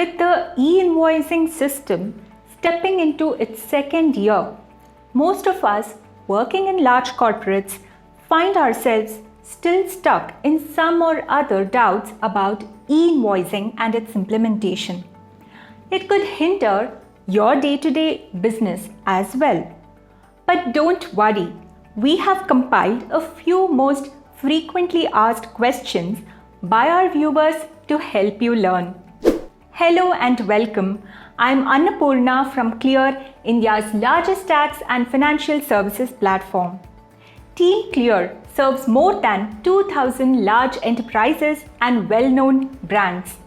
With the e-invoicing system stepping into its second year, most of us working in large corporates find ourselves still stuck in some or other doubts about e-invoicing and its implementation. It could hinder your day-to-day business as well. But don't worry, we have compiled a few most frequently asked questions by our viewers to help you learn. Hello and welcome. I'm Annapurna from Clear, India's largest tax and financial services platform. Team Clear serves more than 2,000 large enterprises and well-known brands.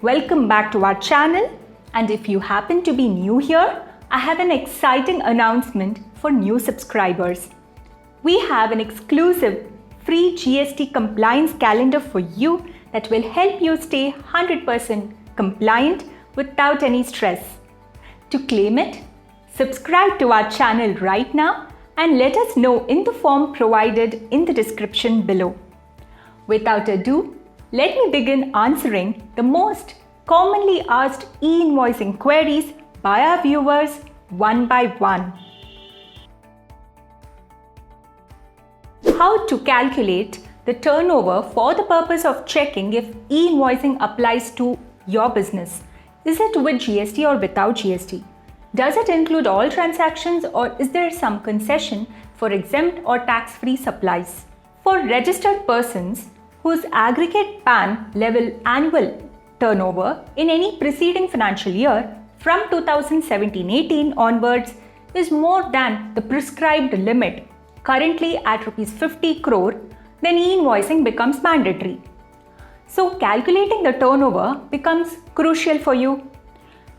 Welcome back to our channel, and if you happen to be new here, I have an exciting announcement for new subscribers. We have an exclusive free GST compliance calendar for you that will help you stay 100% compliant without any stress. To claim it, subscribe to our channel right now and let us know in the form provided in the description below. Without ado, let me begin answering the most commonly asked e-invoicing queries by our viewers one by one. How to calculate the turnover for the purpose of checking if e-invoicing applies to your business. Is it with GST or without GST? Does it include all transactions or is there some concession for exempt or tax-free supplies? For registered persons whose aggregate PAN level annual turnover in any preceding financial year from 2017-18 onwards is more than the prescribed limit, currently at Rs 50 crore, then e-invoicing becomes mandatory. So calculating the turnover becomes crucial for you.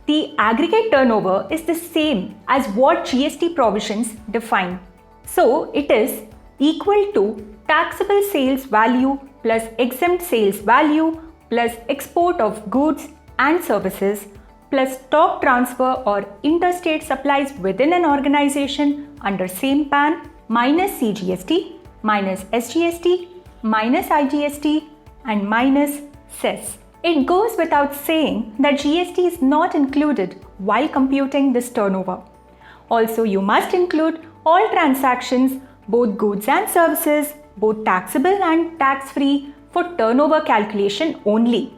The aggregate turnover is the same as what GST provisions define. So it is equal to taxable sales value plus exempt sales value plus export of goods and services plus stock transfer or interstate supplies within an organization under same PAN minus CGST minus SGST minus IGST and minus cess. It goes without saying that GST is not included while computing this turnover. Also, you must include all transactions, both goods and services, both taxable and tax-free, for turnover calculation only.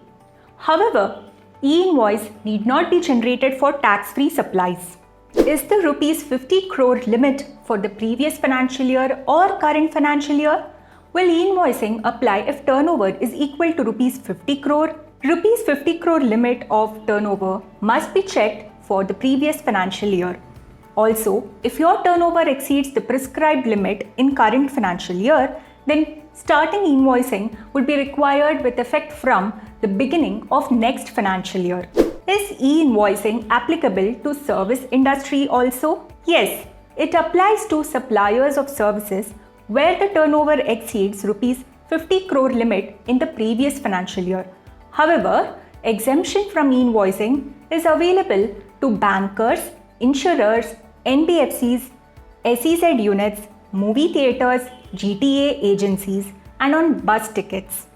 However, e-invoice need not be generated for tax-free supplies. Is the Rs 50 crore limit for the previous financial year or current financial year? Will e-invoicing apply if turnover is equal to Rs 50 crore? Rs 50 crore limit of turnover must be checked for the previous financial year. Also, if your turnover exceeds the prescribed limit in current financial year, then starting invoicing would be required with effect from the beginning of next financial year. Is e-invoicing applicable to service industry also? Yes, it applies to suppliers of services where the turnover exceeds Rs 50 crore limit in the previous financial year. However, exemption from e-invoicing is available to bankers, insurers, NBFCs, SEZ units, movie theatres, GTA agencies, and on bus tickets.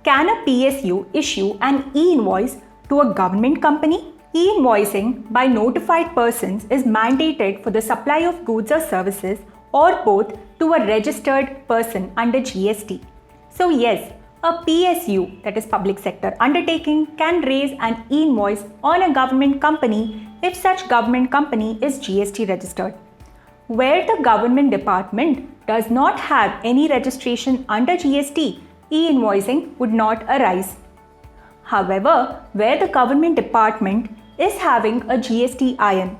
Can a PSU issue an e-invoice to a government company? E-invoicing by notified persons is mandated for the supply of goods or services or both to a registered person under GST. So yes, a PSU, that is public sector undertaking, can raise an e-invoice on a government company if such government company is GST registered. Where the government department does not have any registration under GST, e-invoicing would not arise. However, where the government department is having a GSTIN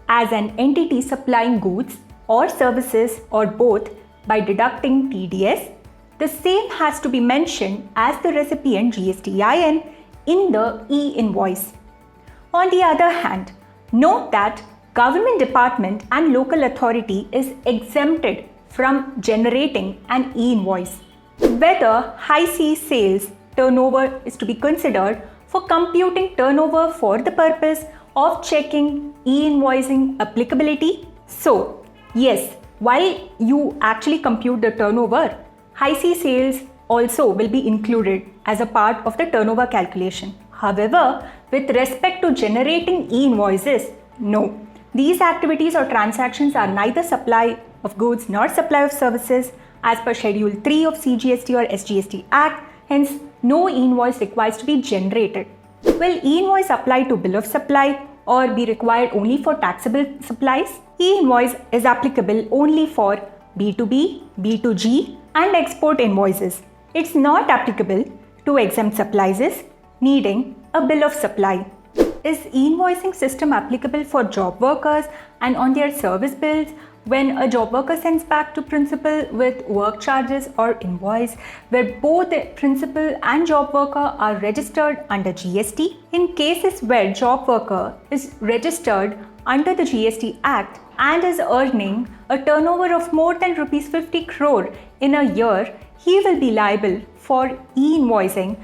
as an entity supplying goods or services or both by deducting TDS, the same has to be mentioned as the recipient GSTIN in the e-invoice. On the other hand, note that government department and local authority is exempted from generating an e-invoice. Whether high C sales turnover is to be considered for computing turnover for the purpose of checking e-invoicing applicability. So, yes, while you actually compute the turnover, high C sales also will be included as a part of the turnover calculation. However, with respect to generating e-invoices, no. These activities or transactions are neither supply of goods nor supply of services as per Schedule 3 of CGST or SGST Act. Hence, no e-invoice requires to be generated. Will e-invoice apply to bill of supply or be required only for taxable supplies? E-invoice is applicable only for B2B, B2G and export invoices. It's not applicable to exempt supplies needing a bill of supply. Is e-invoicing system applicable for job workers and on their service bills when a job worker sends back to principal with work charges or invoice where both the principal and job worker are registered under GST? In cases where job worker is registered under the GST Act and is earning a turnover of more than Rs 50 crore in a year, he will be liable for e-invoicing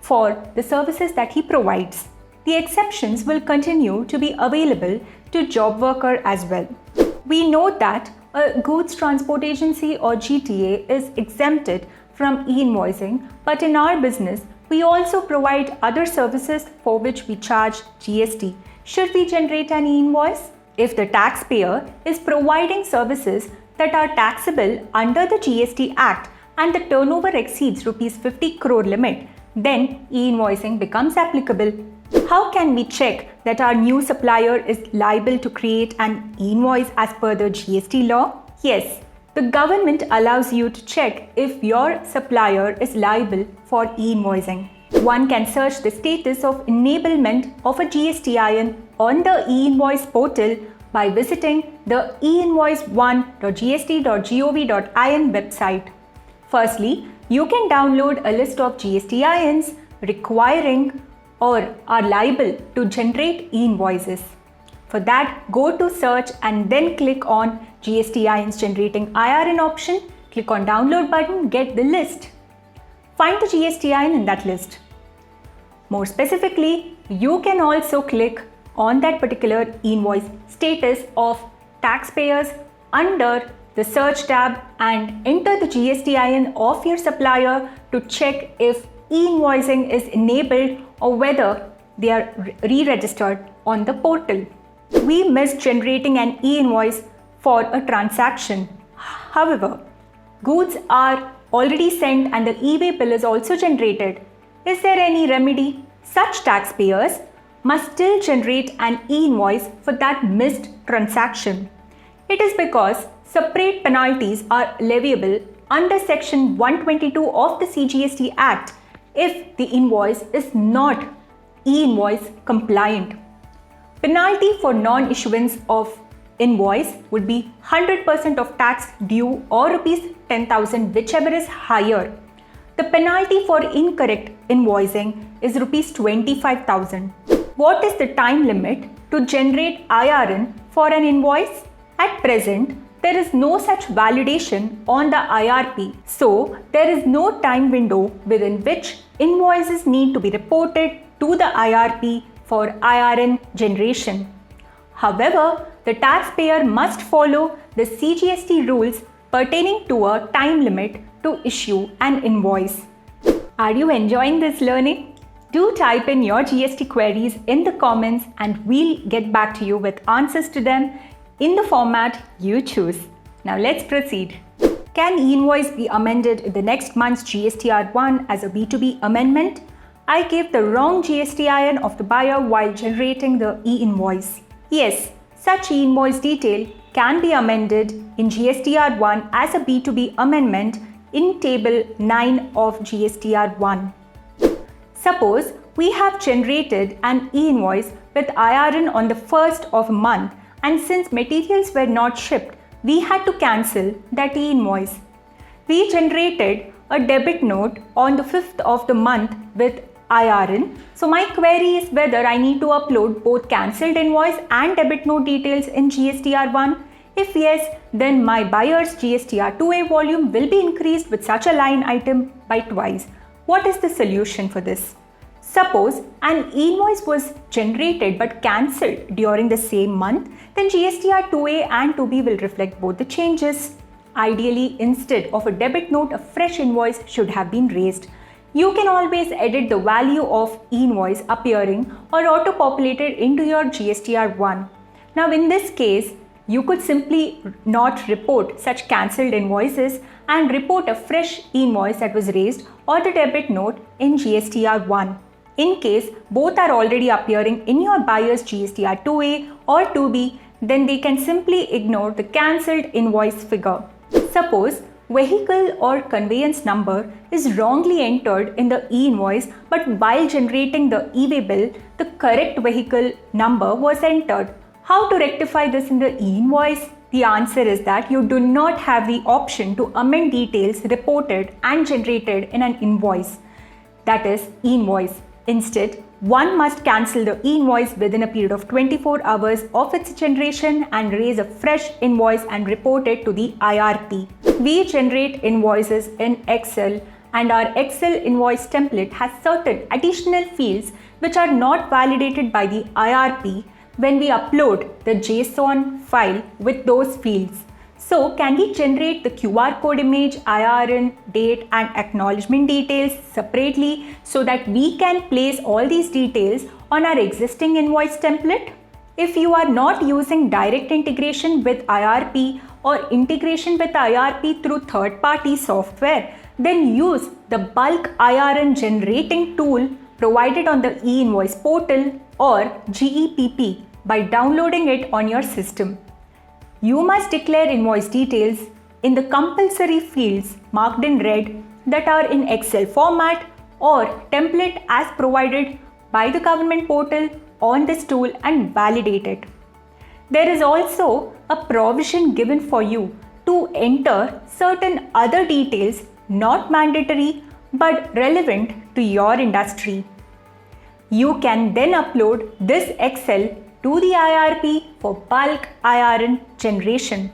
for the services that he provides. The exceptions will continue to be available to job worker as well. We note that a goods transport agency or GTA is exempted from e-invoicing, but in our business, we also provide other services for which we charge GST. Should we generate an e-invoice? If the taxpayer is providing services that are taxable under the GST Act and the turnover exceeds Rs 50 crore limit, then e-invoicing becomes applicable. How can we check that our new supplier is liable to create an e-invoice as per the GST law? Yes, the government allows you to check if your supplier is liable for e-invoicing. One can search the status of enablement of a GSTIN on the e-invoice portal by visiting the einvoice1.gst.gov.in website. Firstly, you can download a list of GSTINs requiring or are liable to generate e-invoices. For that, go to search and then click on GSTINs generating IRN option, click on download button, get the list. Find the GSTIN in that list. More specifically, you can also click on that particular e-invoice status of taxpayers under the search tab and enter the GSTIN of your supplier to check if e-invoicing is enabled or whether they are re-registered on the portal. We missed generating an e-invoice for a transaction. However, goods are already sent and the e-way bill is also generated. Is there any remedy? Such taxpayers must still generate an e-invoice for that missed transaction. It is because separate penalties are leviable under Section 122 of the CGST Act if the invoice is not e-invoice compliant. Penalty for non-issuance of invoice would be 100% of tax due or Rs 10,000, whichever is higher. The penalty for incorrect invoicing is Rs 25,000. What is the time limit to generate IRN for an invoice? At present, there is no such validation on the IRP, so there is no time window within which invoices need to be reported to the IRP for IRN generation. However, the taxpayer must follow the CGST rules pertaining to a time limit to issue an invoice. Are you enjoying this learning? Do type in your GST queries in the comments and we'll get back to you with answers to them in the format you choose. Now let's proceed. Can e-invoice be amended in the next month's GSTR1 as a B2B amendment? I gave the wrong GSTIN of the buyer while generating the e-invoice. Yes, such e-invoice detail can be amended in GSTR1 as a B2B amendment in Table 9 of GSTR1. Suppose we have generated an e-invoice with IRN on the 1st of a month, and since materials were not shipped, we had to cancel that e-invoice. We generated a debit note on the 5th of the month with IRN. So my query is whether I need to upload both cancelled invoice and debit note details in GSTR1. If yes, then my buyer's GSTR2A volume will be increased with such a line item by twice. What is the solution for this? Suppose an invoice was generated but cancelled during the same month, then GSTR2A and 2B will reflect both the changes. Ideally, instead of a debit note, a fresh invoice should have been raised. You can always edit the value of e-invoice appearing or auto-populated into your GSTR1. Now in this case, you could simply not report such cancelled invoices and report a fresh e-invoice that was raised or the debit note in GSTR1. In case both are already appearing in your buyer's GSTR2A or 2B, then they can simply ignore the cancelled invoice figure. Suppose vehicle or conveyance number is wrongly entered in the e-invoice, but while generating the e-way bill, the correct vehicle number was entered. How to rectify this in the e-invoice? The answer is that you do not have the option to amend details reported and generated in an invoice, that is, e-invoice. Instead, one must cancel the e-invoice within a period of 24 hours of its generation and raise a fresh invoice and report it to the IRP. We generate invoices in Excel, and our Excel invoice template has certain additional fields which are not validated by the IRP when we upload the JSON file with those fields. So, can we generate the QR code image, IRN, date and acknowledgement details separately so that we can place all these details on our existing invoice template? If you are not using direct integration with IRP or integration with IRP through third-party software, then use the bulk IRN generating tool provided on the e-invoice portal or GEPP by downloading it on your system. You must declare invoice details in the compulsory fields marked in red that are in Excel format or template as provided by the government portal on this tool and validate it. There is also a provision given for you to enter certain other details not mandatory but relevant to your industry. You can then upload this Excel to the IRP for bulk IRN generation.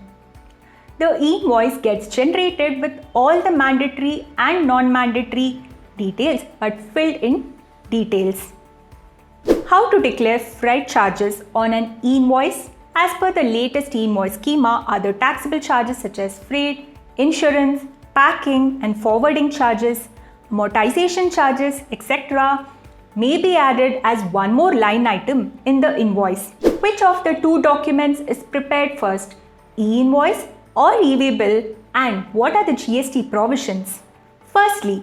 The e-invoice gets generated with all the mandatory and non-mandatory details but filled in details. How to declare freight charges on an e-invoice? As per the latest e-invoice schema, other taxable charges such as freight, insurance, packing and forwarding charges, amortization charges, etc. may be added as one more line item in the invoice. Which of the two documents is prepared first, e-invoice or e-way bill, and what are the GST provisions? Firstly,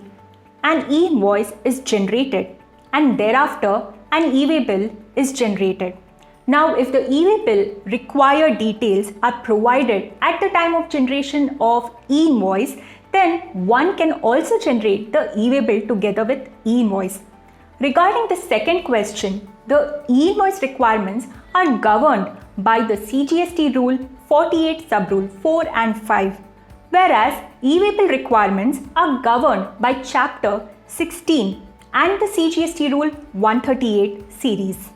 an e-invoice is generated and thereafter an e-way bill is generated. Now, if the e-way bill required details are provided at the time of generation of e-invoice, then one can also generate the e-way bill together with e-invoice. Regarding the second question, the e-invoice requirements are governed by the CGST Rule 48 Sub-Rule 4 and 5, whereas e-way bill requirements are governed by Chapter 16 and the CGST Rule 138 series.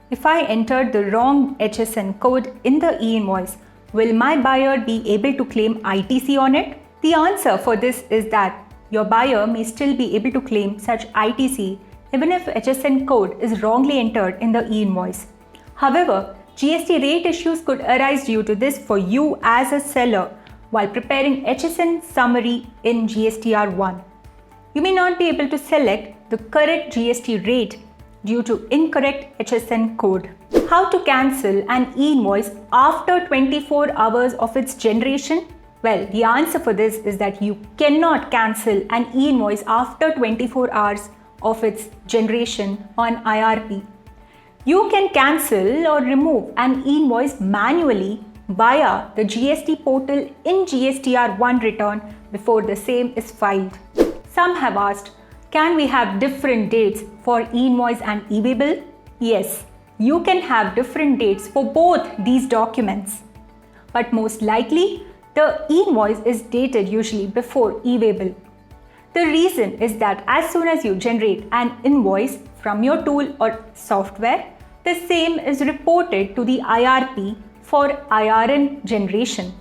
If I entered the wrong HSN code in the e-invoice, will my buyer be able to claim ITC on it? The answer for this is that your buyer may still be able to claim such ITC even if HSN code is wrongly entered in the e-invoice. However, GST rate issues could arise due to this for you as a seller while preparing HSN summary in GSTR1. You may not be able to select the correct GST rate due to incorrect HSN code. How to cancel an e-invoice after 24 hours of its generation? Well, the answer for this is that you cannot cancel an e-invoice after 24 hours of its generation on IRP. You can cancel or remove an e-invoice manually via the GST portal in GSTR1 return before the same is filed. Some have asked, can we have different dates for e-invoice and e-way bill? Yes, you can have different dates for both these documents. But most likely, the e-invoice is dated usually before e-way bill. The reason is that as soon as you generate an invoice from your tool or software, the same is reported to the IRP for IRN generation.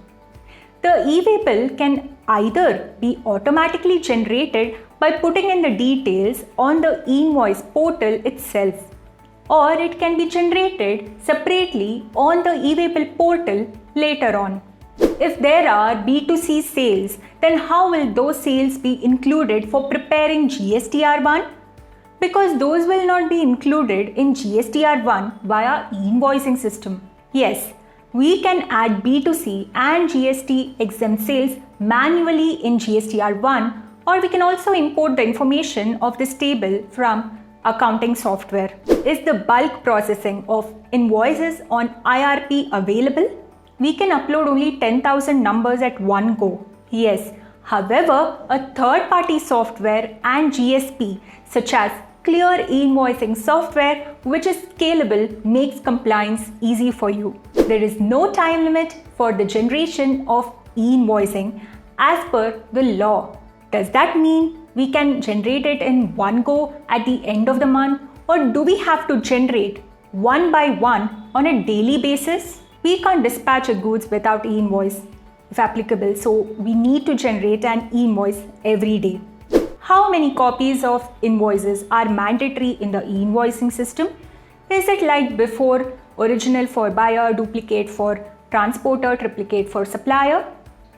The e-way bill can either be automatically generated by putting in the details on the e-invoice portal itself, or it can be generated separately on the e-way bill portal later on. If there are B2C sales, then how will those sales be included for preparing GSTR1? Because those will not be included in GSTR1 via e-invoicing system. Yes, we can add B2C and GST exempt sales manually in GSTR1, or we can also import the information of this table from accounting software. Is the bulk processing of invoices on IRP available? We can upload only 10,000 numbers at one go. Yes, however, a third-party software and GSP such as Clear e-invoicing software which is scalable makes compliance easy for you. There is no time limit for the generation of e-invoicing as per the law. Does that mean we can generate it in one go at the end of the month, or do we have to generate one by one on a daily basis? We can't dispatch a goods without e-invoice if applicable, so we need to generate an e-invoice every day. How many copies of invoices are mandatory in the e-invoicing system? Is it like before, original for buyer, duplicate for transporter, triplicate for supplier?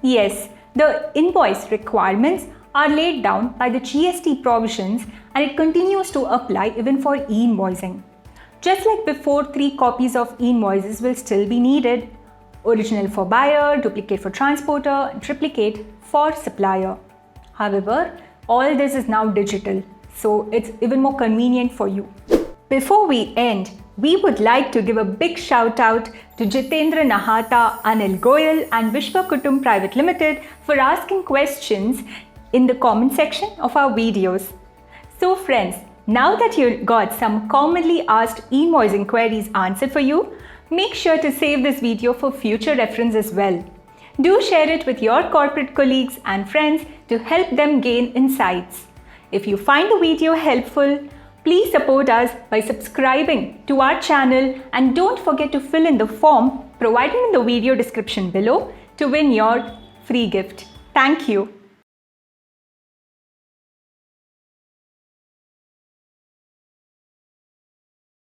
Yes, the invoice requirements are laid down by the GST provisions and it continues to apply even for e-invoicing. Just like before, 3 copies of e-invoices will still be needed. Original for buyer, duplicate for transporter, and triplicate for supplier. However, all this is now digital, so it's even more convenient for you. Before we end, we would like to give a big shout out to Jitendra Nahata, Anil Goyal and Vishwa Kutum Private Limited for asking questions in the comment section of our videos. So friends, now that you got some commonly asked e-invoicing queries answered for you, make sure to save this video for future reference as well. Do share it with your corporate colleagues and friends to help them gain insights. If you find the video helpful, please support us by subscribing to our channel and don't forget to fill in the form provided in the video description below to win your free gift. Thank you.